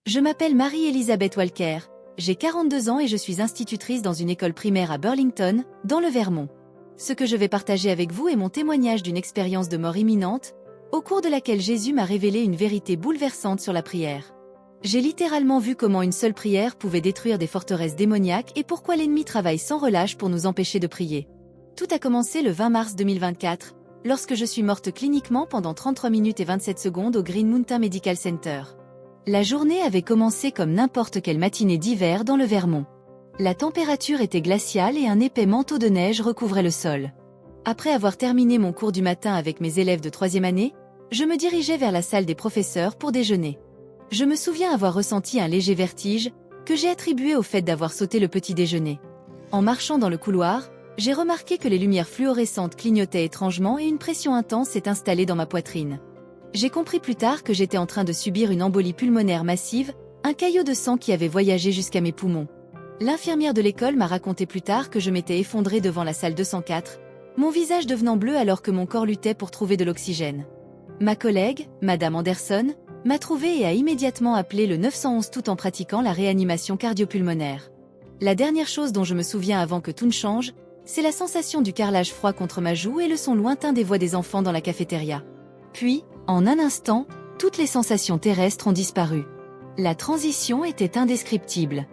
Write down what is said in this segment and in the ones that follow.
Je m'appelle Marie-Elisabeth Walker, j'ai 42 ans et je suis institutrice dans une école primaire à Burlington, dans le Vermont. Ce que je vais partager avec vous est mon témoignage d'une expérience de mort imminente, au cours de laquelle Jésus m'a révélé une vérité bouleversante sur la prière. J'ai littéralement vu comment une seule prière pouvait détruire des forteresses démoniaques et pourquoi l'ennemi travaille sans relâche pour nous empêcher de prier. Tout a commencé le 20 mars 2024, lorsque je suis morte cliniquement pendant 33 minutes et 27 secondes au Green Mountain Medical Center. La journée avait commencé comme n'importe quelle matinée d'hiver dans le Vermont. La température était glaciale et un épais manteau de neige recouvrait le sol. Après avoir terminé mon cours du matin avec mes élèves de 3e année, je me dirigeais vers la salle des professeurs pour déjeuner. Je me souviens avoir ressenti un léger vertige, que j'ai attribué au fait d'avoir sauté le petit déjeuner. En marchant dans le couloir, j'ai remarqué que les lumières fluorescentes clignotaient étrangement et une pression intense s'est installée dans ma poitrine. J'ai compris plus tard que j'étais en train de subir une embolie pulmonaire massive, un caillot de sang qui avait voyagé jusqu'à mes poumons. L'infirmière de l'école m'a raconté plus tard que je m'étais effondrée devant la salle 204, mon visage devenant bleu alors que mon corps luttait pour trouver de l'oxygène. Ma collègue, Madame Anderson, m'a trouvé et a immédiatement appelé le 911 tout en pratiquant la réanimation cardiopulmonaire. La dernière chose dont je me souviens avant que tout ne change, c'est la sensation du carrelage froid contre ma joue et le son lointain des voix des enfants dans la cafétéria. Puis, en un instant, toutes les sensations terrestres ont disparu. La transition était indescriptible.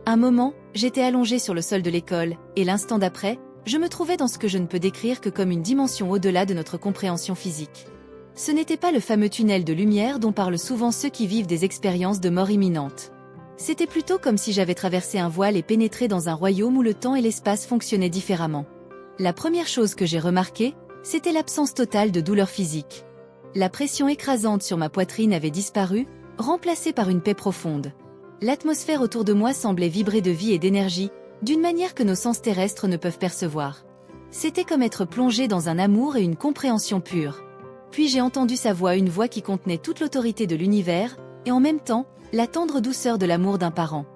Un moment, j'étais allongée sur le sol de l'école, et l'instant d'après, je me trouvais dans ce que je ne peux décrire que comme une dimension au-delà de notre compréhension physique. Ce n'était pas le fameux tunnel de lumière dont parlent souvent ceux qui vivent des expériences de mort imminente. C'était plutôt comme si j'avais traversé un voile et pénétré dans un royaume où le temps et l'espace fonctionnaient différemment. La première chose que j'ai remarquée, c'était l'absence totale de douleur physique. La pression écrasante sur ma poitrine avait disparu, remplacée par une paix profonde. L'atmosphère autour de moi semblait vibrer de vie et d'énergie, d'une manière que nos sens terrestres ne peuvent percevoir. C'était comme être plongé dans un amour et une compréhension pure. Puis j'ai entendu sa voix, une voix qui contenait toute l'autorité de l'univers, et en même temps, la tendre douceur de l'amour d'un parent.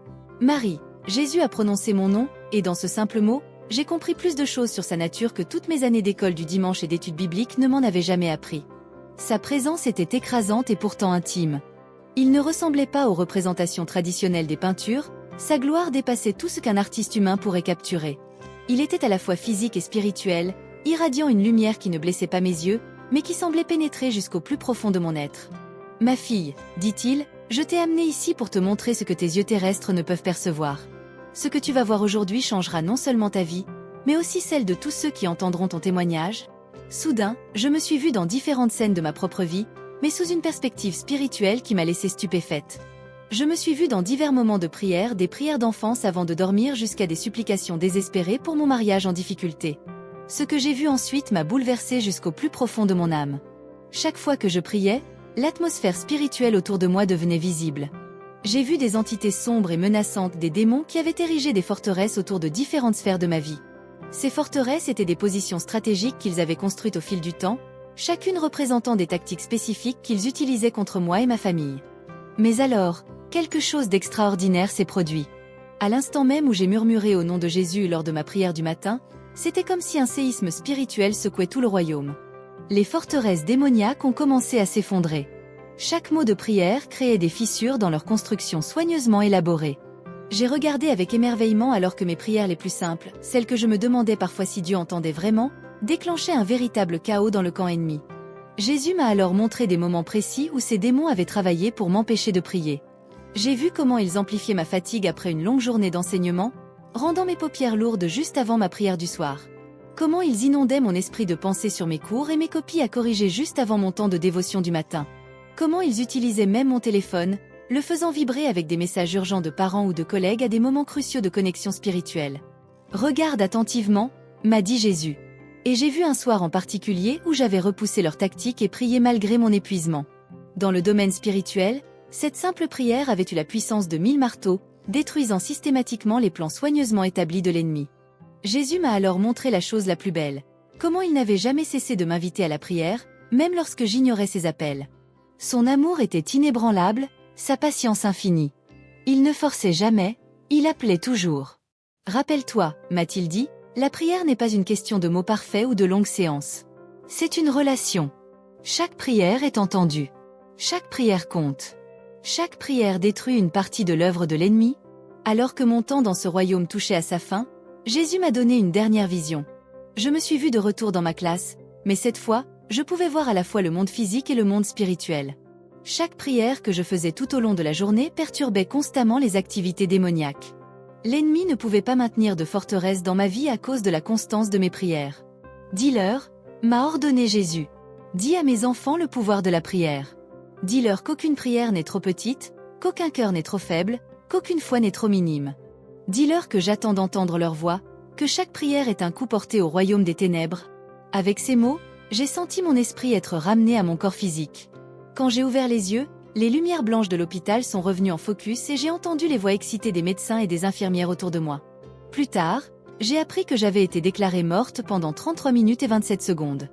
Marie, Jésus a prononcé mon nom, et dans ce simple mot, j'ai compris plus de choses sur sa nature que toutes mes années d'école du dimanche et d'études bibliques ne m'en avaient jamais appris. Sa présence était écrasante et pourtant intime. Il ne ressemblait pas aux représentations traditionnelles des peintures, sa gloire dépassait tout ce qu'un artiste humain pourrait capturer. Il était à la fois physique et spirituel, irradiant une lumière qui ne blessait pas mes yeux, mais qui semblait pénétrer jusqu'au plus profond de mon être. « Ma fille, dit-il, je t'ai amenée ici pour te montrer ce que tes yeux terrestres ne peuvent percevoir. Ce que tu vas voir aujourd'hui changera non seulement ta vie, mais aussi celle de tous ceux qui entendront ton témoignage. » Soudain, je me suis vue dans différentes scènes de ma propre vie, mais sous une perspective spirituelle qui m'a laissée stupéfaite. Je me suis vue dans divers moments de prière, des prières d'enfance avant de dormir jusqu'à des supplications désespérées pour mon mariage en difficulté. Ce que j'ai vu ensuite m'a bouleversée jusqu'au plus profond de mon âme. Chaque fois que je priais, l'atmosphère spirituelle autour de moi devenait visible. J'ai vu des entités sombres et menaçantes, des démons qui avaient érigé des forteresses autour de différentes sphères de ma vie. Ces forteresses étaient des positions stratégiques qu'ils avaient construites au fil du temps, chacune représentant des tactiques spécifiques qu'ils utilisaient contre moi et ma famille. Mais alors, quelque chose d'extraordinaire s'est produit. À l'instant même où j'ai murmuré au nom de Jésus lors de ma prière du matin, c'était comme si un séisme spirituel secouait tout le royaume. Les forteresses démoniaques ont commencé à s'effondrer. Chaque mot de prière créait des fissures dans leur construction soigneusement élaborée. J'ai regardé avec émerveillement alors que mes prières les plus simples, celles que je me demandais parfois si Dieu entendait vraiment, déclenchaient un véritable chaos dans le camp ennemi. Jésus m'a alors montré des moments précis où ces démons avaient travaillé pour m'empêcher de prier. J'ai vu comment ils amplifiaient ma fatigue après une longue journée d'enseignement, rendant mes paupières lourdes juste avant ma prière du soir. Comment ils inondaient mon esprit de pensée sur mes cours et mes copies à corriger juste avant mon temps de dévotion du matin. Comment ils utilisaient même mon téléphone, le faisant vibrer avec des messages urgents de parents ou de collègues à des moments cruciaux de connexion spirituelle. « Regarde attentivement », m'a dit Jésus. Et j'ai vu un soir en particulier où j'avais repoussé leur tactique et prié malgré mon épuisement. Dans le domaine spirituel, cette simple prière avait eu la puissance de 1000 marteaux, détruisant systématiquement les plans soigneusement établis de l'ennemi. Jésus m'a alors montré la chose la plus belle. Comment il n'avait jamais cessé de m'inviter à la prière, même lorsque j'ignorais ses appels. Son amour était inébranlable, sa patience infinie. Il ne forçait jamais, il appelait toujours. « Rappelle-toi, m'a-t-il dit, la prière n'est pas une question de mots parfaits ou de longues séances. C'est une relation. Chaque prière est entendue. Chaque prière compte. Chaque prière détruit une partie de l'œuvre de l'ennemi. Alors que mon temps dans ce royaume touchait à sa fin, Jésus m'a donné une dernière vision. Je me suis vue de retour dans ma classe, mais cette fois, je pouvais voir à la fois le monde physique et le monde spirituel. Chaque prière que je faisais tout au long de la journée perturbait constamment les activités démoniaques. L'ennemi ne pouvait pas maintenir de forteresse dans ma vie à cause de la constance de mes prières. Dis-leur, m'a ordonné Jésus. Dis à mes enfants le pouvoir de la prière. Dis-leur qu'aucune prière n'est trop petite, qu'aucun cœur n'est trop faible, qu'aucune foi n'est trop minime. Dis-leur que j'attends d'entendre leur voix, que chaque prière est un coup porté au royaume des ténèbres. Avec ces mots, j'ai senti mon esprit être ramené à mon corps physique. Quand j'ai ouvert les yeux, les lumières blanches de l'hôpital sont revenues en focus et j'ai entendu les voix excitées des médecins et des infirmières autour de moi. Plus tard, j'ai appris que j'avais été déclarée morte pendant 33 minutes et 27 secondes.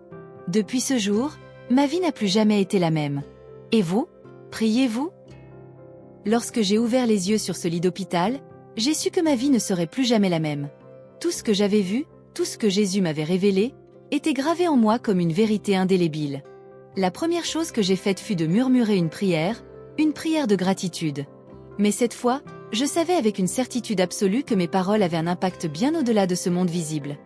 Depuis ce jour, ma vie n'a plus jamais été la même. Et vous? Priez-vous? Lorsque j'ai ouvert les yeux sur ce lit d'hôpital, j'ai su que ma vie ne serait plus jamais la même. Tout ce que j'avais vu, tout ce que Jésus m'avait révélé, était gravé en moi comme une vérité indélébile. La première chose que j'ai faite fut de murmurer une prière de gratitude. Mais cette fois, je savais avec une certitude absolue que mes paroles avaient un impact bien au-delà de ce monde visible.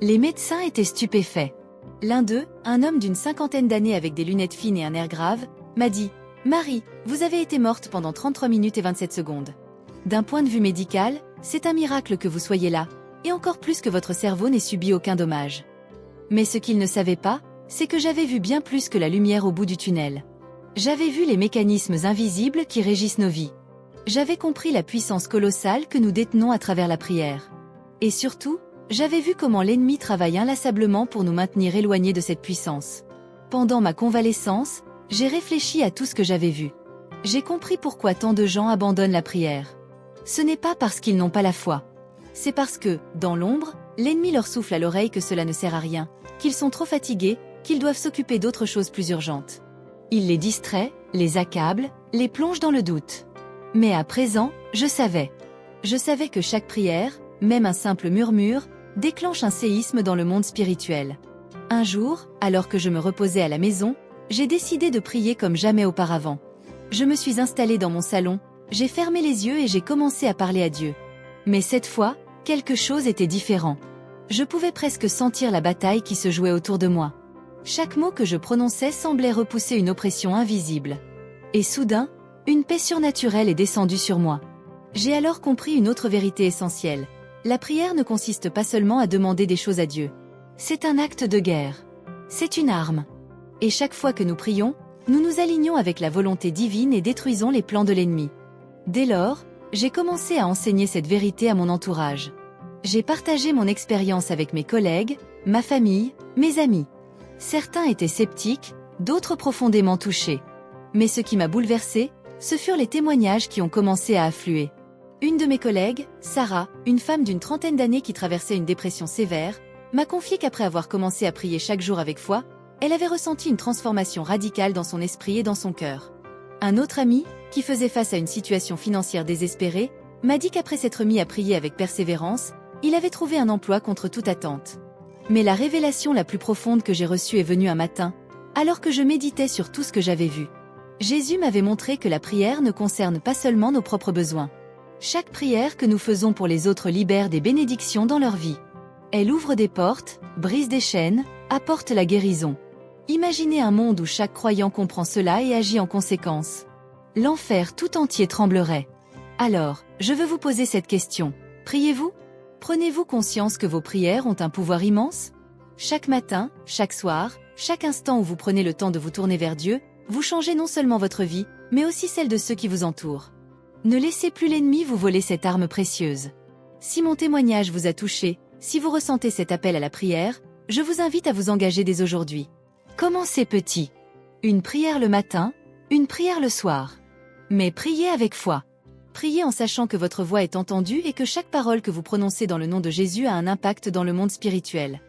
Les médecins étaient stupéfaits. L'un d'eux, un homme d'une 50aine d'années avec des lunettes fines et un air grave, m'a dit « Marie, vous avez été morte pendant 33 minutes et 27 secondes. D'un point de vue médical, c'est un miracle que vous soyez là, et encore plus que votre cerveau n'ait subi aucun dommage. » Mais ce qu'il ne savait pas, c'est que j'avais vu bien plus que la lumière au bout du tunnel. J'avais vu les mécanismes invisibles qui régissent nos vies. J'avais compris la puissance colossale que nous détenons à travers la prière. Et surtout, j'avais vu comment l'ennemi travaille inlassablement pour nous maintenir éloignés de cette puissance. Pendant ma convalescence, j'ai réfléchi à tout ce que j'avais vu. J'ai compris pourquoi tant de gens abandonnent la prière. Ce n'est pas parce qu'ils n'ont pas la foi. C'est parce que, dans l'ombre, l'ennemi leur souffle à l'oreille que cela ne sert à rien, qu'ils sont trop fatigués, qu'ils doivent s'occuper d'autres choses plus urgentes. Il les distrait, les accable, les plonge dans le doute. Mais à présent, je savais. Je savais que chaque prière, même un simple murmure, déclenche un séisme dans le monde spirituel. Un jour, alors que je me reposais à la maison, j'ai décidé de prier comme jamais auparavant. Je me suis installée dans mon salon, j'ai fermé les yeux et j'ai commencé à parler à Dieu. Mais cette fois, quelque chose était différent. Je pouvais presque sentir la bataille qui se jouait autour de moi. Chaque mot que je prononçais semblait repousser une oppression invisible. Et soudain, une paix surnaturelle est descendue sur moi. J'ai alors compris une autre vérité essentielle. La prière ne consiste pas seulement à demander des choses à Dieu. C'est un acte de guerre. C'est une arme. Et chaque fois que nous prions, nous nous alignons avec la volonté divine et détruisons les plans de l'ennemi. Dès lors, j'ai commencé à enseigner cette vérité à mon entourage. J'ai partagé mon expérience avec mes collègues, ma famille, mes amis. Certains étaient sceptiques, d'autres profondément touchés. Mais ce qui m'a bouleversée, ce furent les témoignages qui ont commencé à affluer. Une de mes collègues, Sarah, une femme d'une 30aine d'années qui traversait une dépression sévère, m'a confié qu'après avoir commencé à prier chaque jour avec foi, elle avait ressenti une transformation radicale dans son esprit et dans son cœur. Un autre ami, qui faisait face à une situation financière désespérée, m'a dit qu'après s'être mis à prier avec persévérance, il avait trouvé un emploi contre toute attente. Mais la révélation la plus profonde que j'ai reçue est venue un matin, alors que je méditais sur tout ce que j'avais vu. Jésus m'avait montré que la prière ne concerne pas seulement nos propres besoins. Chaque prière que nous faisons pour les autres libère des bénédictions dans leur vie. Elle ouvre des portes, brise des chaînes, apporte la guérison. Imaginez un monde où chaque croyant comprend cela et agit en conséquence. L'enfer tout entier tremblerait. Alors, je veux vous poser cette question. Priez-vous? Prenez-vous conscience que vos prières ont un pouvoir immense? Chaque matin, chaque soir, chaque instant où vous prenez le temps de vous tourner vers Dieu, vous changez non seulement votre vie, mais aussi celle de ceux qui vous entourent. Ne laissez plus l'ennemi vous voler cette arme précieuse. Si mon témoignage vous a touché, si vous ressentez cet appel à la prière, je vous invite à vous engager dès aujourd'hui. Commencez petit. Une prière le matin, une prière le soir. Mais priez avec foi. Priez en sachant que votre voix est entendue et que chaque parole que vous prononcez dans le nom de Jésus a un impact dans le monde spirituel.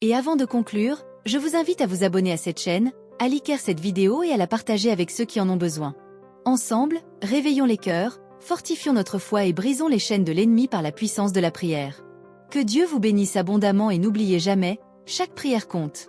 Et avant de conclure, je vous invite à vous abonner à cette chaîne, à liker cette vidéo et à la partager avec ceux qui en ont besoin. Ensemble, réveillons les cœurs, fortifions notre foi et brisons les chaînes de l'ennemi par la puissance de la prière. Que Dieu vous bénisse abondamment et n'oubliez jamais, chaque prière compte.